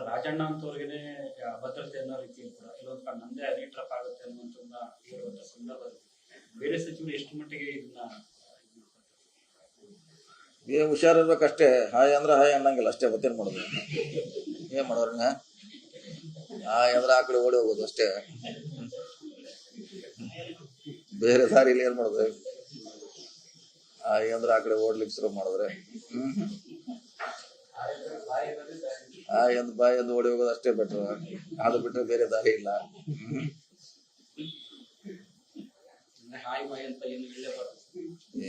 ರಾಜಣ್ಣ ಅಂತವ್ರಿಗೆ ಭದ್ರತೆ ಅನ್ನೋ ರೀತಿಯಲ್ಲಿ ಕೂಡ ಕೆಲವೊಂದು ನಂದೇ ಅನಿಟ್ರಪ್ ಆಗುತ್ತೆ ಅನ್ನುವಂಥದ್ದನ್ನ ಹೇಳುವಂತ ಸಂದರ್ಭದಲ್ಲಿ ಬೇರೆ ಸಚಿವರು ಎಷ್ಟು ಮಟ್ಟಿಗೆ ಇದನ್ನ ಹುಷಾರಿರ್ಬೇಕಷ್ಟೇ. ಹಾಯ್ ಅಂದ್ರೆ ಹಾಯ್ ಅನ್ನಂಗಿಲ್ಲ ಅಷ್ಟೇ. ಮತ್ತೇನ್ ಮಾಡೋದು? ಏನ್ ಮಾಡೋರ್ನ ಹಾಯ್ ಅಂದ್ರೆ ಆ ಕಡೆ ಓಡಿ ಹೋಗೋದು ಅಷ್ಟೇ. ಬೇರೆ ದಾರಿಲಿ ಏನ್ ಮಾಡೋದು? ಹಾಯ್ ಅಂದ್ರೆ ಆ ಕಡೆ ಓಡ್ಲಿಕ್ಕೆ ಶುರು ಮಾಡಿದ್ರೆ ಹಾಯ್ ಅಂದ್ ಬಾಯ್ ಅಂದ್ ಓಡಿ ಹೋಗೋದು ಅಷ್ಟೇ ಬೆಟ್ರು. ಅದು ಬಿಟ್ರೆ ಬೇರೆ ದಾರಿ ಇಲ್ಲ.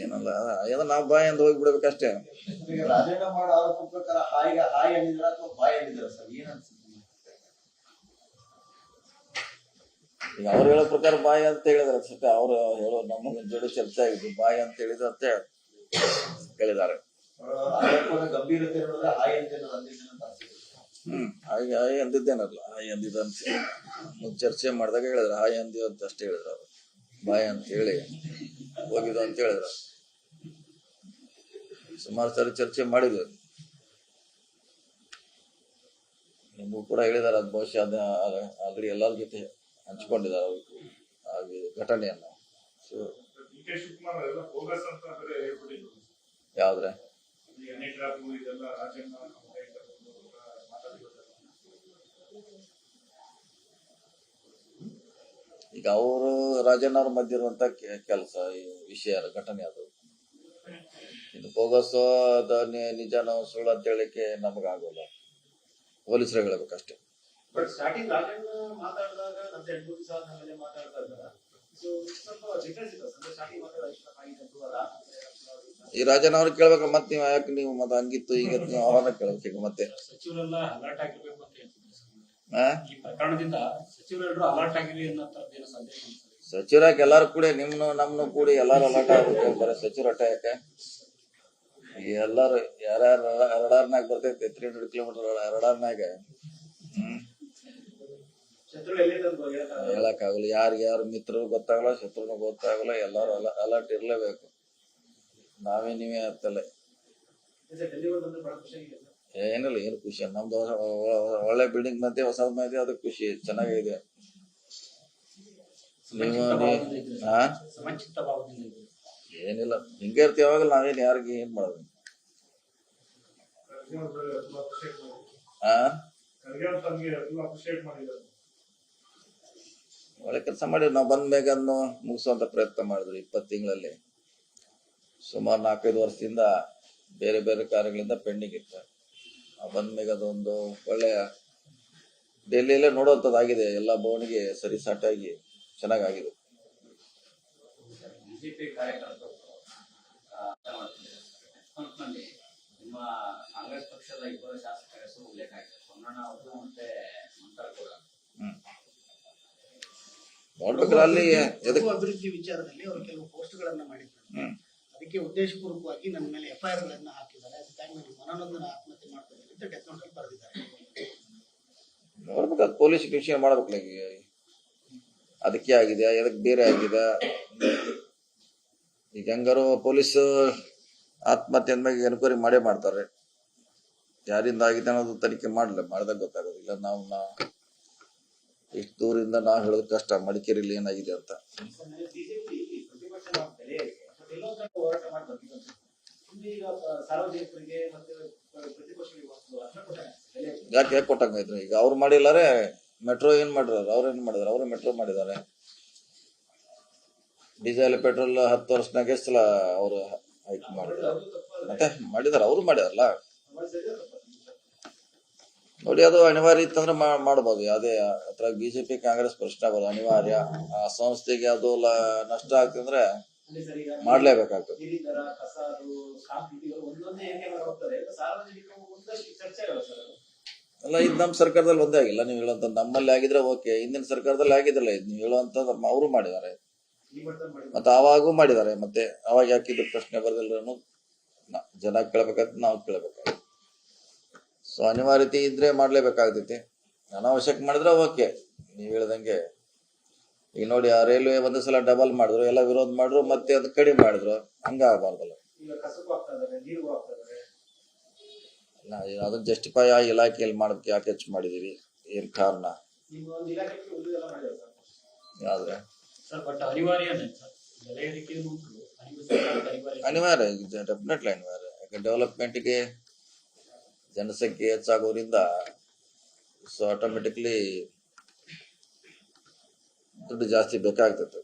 ಏನಲ್ಲ ಏನಂದ್ರೆ ನಾವು ಬಾಯ್ ಅಂತ ಹೋಗಿ ಬಿಡ್ಬೇಕಷ್ಟೇ. ರಾಜಣ್ಣ ಮಾಡೋ ಆರೋಪ ಪ್ರಕಾರ ಹಾಯ್ ಅಂದಿದ್ರ ಅಥವಾ ಬಾಯ್ ಅಂದಿದ್ರ ಸರ್ ಏನ್ ಅನ್ಸುತ್ತೆ? ಈಗ ಅವ್ರು ಹೇಳೋ ಪ್ರಕಾರ ಬಾಯ್ ಅಂತ ಹೇಳಿದಾರೆ ಅನ್ಸುತ್ತೆ. ಅವ್ರು ಹೇಳೋ ನಮ್ಮ ಜೋಡಿ ಚರ್ಚೆ ಆಗಿದ್ದು ಬಾಯ್ ಅಂತ ಹೇಳಿದ್ರು ಅಂತ ಹೇಳಿದ್ದಾರೆ. ಗಂಭೀರತೆ ನೋಡಿದ್ರೆ ಹಾಯ್ ಅಂತ ಹಾಗೆ ಹಾಯ್ ಅಂದಿದ್ದೇನಲ್ಲ, ಹಾಯ್ ಅಂದಿದ್ದ ಅಂತ ಚರ್ಚೆ ಮಾಡಿದಾಗ ಹೇಳಿದ್ರು ಹಾಯ್ ಅಂದಿವ್ ಅಂತ ಅಷ್ಟೇ ಹೇಳಿದ್ರು. ಅವ್ರು ಬಾಯ್ ಅಂತ ಹೇಳಿ ಹೋಗಿದ್ದು ಅಂತ ಹೇಳಿದ್ರು. ಸುಮಾರು ಸರಿ ಚರ್ಚೆ ಮಾಡಿದ್ವಿ. ನಿಮಗೂ ಕೂಡ ಹೇಳಿದಾರೆ. ಅದು ಬಹುಶಃ ಅದ ಆಲ್ರೆಡಿ ಎಲ್ಲರ ಜೊತೆ ಹಂಚ್ಕೊಂಡಿದ್ದಾರೆ ಆ ಘಟನೆಯನ್ನ. ಯಾವ್ದ್ರೆ ಈಗ ಅವರು ರಾಜಣ್ಣ ಅವ್ರ ಮಧ್ಯೆ ಇರುವಂತ ಕೆಲಸ ಈ ವಿಷಯ ಘಟನೆ ಅದು. ಇನ್ನು ಬೋಗಸ್ ಅದ ನಿಜಾನ ಸುಳ್ಳು ಅಂತ ಹೇಳಿಕ್ಕೆ ನಮಗಾಗೋಲ್ಲ. ಪೊಲೀಸರು ಹೇಳ್ಬೇಕಷ್ಟೇ. ಸ್ಟಾರ್ಟಿಂಗ್ ರಾಜಣ್ಣ ಮಾತಾಡಿದಾಗ ಮತ್ತೆ 2 ದಿವಸ ಆದ್ಮೇಲೆ ಮಾತಾಡ್ತಾ ಇದ್ದಾರೆ. ಸ್ವಲ್ಪ ಡಿಫರೆನ್ಸ್ ಇದೆ ಸರ್. ಸ್ಟಾರ್ಟಿಂಗ್ ಈ ರಾಜಣ್ಣ ಅವ್ರಿಗೆ ಕೇಳ್ಬೇಕು. ಮತ್ತೆ ನೀವು ಯಾಕೆ ನೀವು ಮತ್ತೆ ಹಂಗಿತ್ತು ಈಗಿತ್ತು ನೀವು ಅವ್ರನ್ನ ಕೇಳ್ಬೇಕು. ಈಗ ಮತ್ತೆ ಸಚಿವರೆಲ್ಲ ಅಲರ್ಟ್ ಆಗಿರ್ಬೇಕು ಅಂತ ಹೇಳ್ತಿದ್ದಾರೆ. ಈ ಪ್ರಕರಣದಿಂದ ಸಚಿವರೆಲ್ಲರೂ ಅಲರ್ಟ್ ಆಗಿರಿ ಅನ್ನೋ ತರದೇನು ಸಂದೇಶ? ಸಚಿವರಾಗಿ ಎಲ್ಲಾರು ಕೂಡಿ ನಮ್ನು ಕೂಡಿ ಎಲ್ಲಾರು ಅಲರ್ಟ್ ಆಗ್ಬೇಕು. ಬರೀ ಸಚಿವರು ಅಟ್ಟ ಯಾಕೆ? ಎಲ್ಲಾರು ಯಾರ್ಯಾರು ರಡಾರ್ನಾಗ ಬರ್ತೈತಿ 300 ಕಿಲೋಮೀಟರ್ ರಡಾರ್ನಾಗ ಹೇಳಕ್ಕಾಗಲ್ಲ. ಯಾರು ಮಿತ್ರರು ಗೊತ್ತಾಗಲ್ಲ, ಶತ್ರುನು ಗೊತ್ತಾಗಲ್ಲ. ಎಲ್ಲಾರು ಅಲರ್ಟ್ ಇರ್ಲೇಬೇಕು. ನಾವೇ ನೀವೇ ಆಗ್ತಲ್ಲ. ಏನಿಲ್ಲ, ಏನು ಖುಷಿ. ನಮ್ದು ಒಳ್ಳೆ ಬಿಲ್ಡಿಂಗ್ ಮಧ್ಯೆ ಹೊಸ ಮಧ್ಯೆ ಅದು ಖುಷಿ ಚೆನ್ನಾಗಿದೆ. ಏನಿಲ್ಲ, ಹಿಂಗೆ ಇರ್ತೀವಿ. ಯಾವಾಗ ನಾವೇನ್ ಯಾರಿಗೆ ಏನ್ ಮಾಡೋದು? ಒಳ್ಳೆ ಕೆಲಸ ಮಾಡಿ ನಾವು ಬಂದ ಮೇಗ ಮುಗಿಸುವಂತ ಪ್ರಯತ್ನ ಮಾಡಿದ್ರು. 20 ತಿಂಗಳಲ್ಲಿ ಸುಮಾರು 4-5 ವರ್ಷದಿಂದ ಬೇರೆ ಬೇರೆ ಕಾರ್ಯಗಳಿಂದ ಪೆಂಡಿಂಗ್ ಇತ್ತು. ಬಂದ ಮೇಗ ಅದೊಂದು ಒಳ್ಳೆಯ ಡೆಲ್ಲಿಯಲ್ಲೇ ನೋಡುವಂಥದ್ದಾಗಿದೆ. ಎಲ್ಲ ಭವನಿಗೆ ಸರಿ ಸಾಟಾಗಿ ಚೆನ್ನಾಗಿದೆ. ಬಿಜೆಪಿ ಕಾರ್ಯಕರ್ತರು ನಿಮ್ಮ ಕಾಂಗ್ರೆಸ್ ಪಕ್ಷದ 2 ಶಾಸಕರ ಹೆಸರು ಉಲ್ಲೇಖ ಆಗಿದೆ. ಸೋಮಣ್ಣ ಅವರು ಮತ್ತೆ ಮಂತ್ರಿ ಕೂಡ ನೋಡ್ಬೇಕ್ರ ಅಲ್ಲಿ ಅಭಿವೃದ್ಧಿ ವಿಚಾರದಲ್ಲಿ ಅವರು ಕೆಲವು ಪೋಸ್ಟ್ ಗಳನ್ನ ಮಾಡಿದ್ದಾರೆ. ಅದಕ್ಕೆ ಉದ್ದೇಶಪೂರ್ವಕವಾಗಿ ನನ್ನ ಮೇಲೆ FIR ಗಳನ್ನ ಹಾಕಿದ್ದಾರೆ. ಅದಕ್ಕಾಗಿ ನಾನು ಮನನೊಂದನ ಆತ್ಮಹತ್ಯೆ ಮಾಡ್ತಾ ಇದ್ದೀನಿ ಅಂತ ಡೆತ್ ನೋಟ್ ಅಲ್ಲಿ ಬರೆದಿದ್ದಾರೆ. ನೋಡ್ಬೇಕಾದ ಪೊಲೀಸ್ ವಿಷಯ ಮಾಡ್ಬೇಕಲ್ಲ. ಅದಕ್ಕೆ ಆಗಿದೆ, ಅದಕ್ಕೆ ಬೇರೆ ಆಗಿದೆ. ಈಗ ಹೆಂಗಾರು ಪೊಲೀಸ್ ಆತ್ಮಹತ್ಯೆ ಅಂದ್ಮೇಲೆ ಎನ್ಕ್ವೈರಿ ಮಾಡೇ ಮಾಡ್ತಾರೆ. ಯಾರಿಂದ ಆಗಿದೆ ಅನ್ನೋದು ತನಿಖೆ ಮಾಡಿದಾಗ ಗೊತ್ತಾಗೋದಿಲ್ಲ. ನಾವು ಇಷ್ಟು ದೂರಿಂದ ನಾವು ಹೇಳೋದು ಕಷ್ಟ. ಮಡಿಕೇರಿಯಲ್ಲಿ ಏನಾಗಿದೆ ಅಂತ. ಯಾಕೆ ಕೊಟ್ಟಂಗಾಯ್ತು? ಈಗ ಅವ್ರು ಮಾಡಿಲ್ಲಾರೆ. ಮೆಟ್ರೋ ಏನ್ ಮಾಡಿದಾರೆ? ಅವ್ರೇನ್ ಮಾಡಿದಾರೆ? ಅವ್ರು ಮೆಟ್ರೋ ಮಾಡಿದ್ದಾರೆ. ಡೀಸೆಲ್ ಪೆಟ್ರೋಲ್ 10 ವರ್ಷನಾಗ ಎಷ್ಟು ಸಲ ಅವರು ಹೈಕ್ ಮಾಡಿದ್ದಾರೆ. ಮತ್ತೆ ಮಾಡಿದಾರೆ, ಅವರು ಮಾಡಿದಾರಲ್ಲ. ನೋಡಿ, ಅದು ಅನಿವಾರ್ಯ ಇತ್ತಂದ್ರೆ ಮಾಡ್ಬೋದು. ಯಾವುದೇ ಅಥವಾ ಬಿಜೆಪಿ ಕಾಂಗ್ರೆಸ್ ಪ್ರಶ್ನೆ ಆಗೋದು ಅನಿವಾರ್ಯ. ಆ ಸಂಸ್ಥೆಗೆ ಅದು ನಷ್ಟ ಆಗ್ತಂದ್ರೆ ಮಾಡ್ಲೇಬೇಕಾಗ್ತದೆ. ಅಲ್ಲ, ಇದು ನಮ್ಮ ಸರ್ಕಾರದಲ್ಲಿ ಒಂದೇ ಆಗಿಲ್ಲ. ನೀವು ಹೇಳುವಂತ ನಮ್ಮಲ್ಲಿ ಆಗಿದ್ರೆ ಓಕೆ. ಹಿಂದಿನ ಸರ್ಕಾರದಲ್ಲಿ ಆಗಿದ್ರಲ್ಲ. ಇದು ನೀವು ಹೇಳುವಂತ ಅವರು ಮಾಡಿದ್ದಾರೆ, ಮತ್ತೆ ಅವಾಗೂ ಮಾಡಿದ್ದಾರೆ. ಮತ್ತೆ ಅವಾಗ ಯಾಕಿದ್ದು ಪ್ರಶ್ನೆ ಬರದಿಲ್ಲ ಜನ ಕೇಳ್ಬೇಕಾಗ್ತದೆ, ನಾವು ಕೇಳ್ಬೇಕಾಗ್ತದೆ. ಸೊ ಅನಿವಾರ್ಯತೆ ಇದ್ರೆ ಮಾಡ್ಲೇಬೇಕಾಗ್ತೈತಿ. ಅನಾವಶ್ಯಕ ಮಾಡಿದ್ರೆ ಓಕೆ. ನೀವ್ ಹೇಳ್ದಂಗೆ ಈಗ ನೋಡಿ, ಆ ರೈಲ್ವೆ ಒಂದ್ ಸಲ ಡಬಲ್ ಮಾಡಿದ್ರು, ಎಲ್ಲ ವಿರೋಧ ಮಾಡಿದ್ರು, ಮತ್ತೆ ಅದು ಕಡಿಮೆ ಮಾಡಿದ್ರು. ಹಂಗ ಆಗಬಾರ್ದಲ್ಲ. ಅದನ್ನ ಜಸ್ಟಿಫೈ ಆಗಿ ಇಲಾಖೆಯಲ್ಲಿ ಮಾಡೋದಕ್ಕೆ ಯಾಕೆ ಹೆಚ್ಚು ಮಾಡಿದೀವಿ, ಏನ್ ಕಾರಣ ನಿಮ್ಮ ಒಂದು ಇಲಾಖೆ ಉಳಿದೆಲ್ಲ ಮಾಡಿದ್ದಾರೆ ಸರ್. ಆದ್ರೆ ಸರ್ ಬಟ್ ಅನಿವಾರ್ಯನೇ ಸರ್, ಬೆಲೆ ಏರಿಕೆ ಅನ್ನೋದು ಅನಿವಾರ್ಯ. ಅನಿವಾರ್ಯ, ಡೆಫಿನೆಟ್ಲಿ ಅನಿವಾರ್ಯ. ಯಾಕೆ ಡೆವಲಪ್ಮೆಂಟ್ಗೆ ಜನಸಂಖ್ಯೆ ಹೆಚ್ಚಾಗೋದ್ರಿಂದ ಸೊ ಆಟೋಮೆಟಿಕ್ಲಿ ದುಡ್ಡು ಜಾಸ್ತಿ ಬೇಕಾಗ್ತದೆ.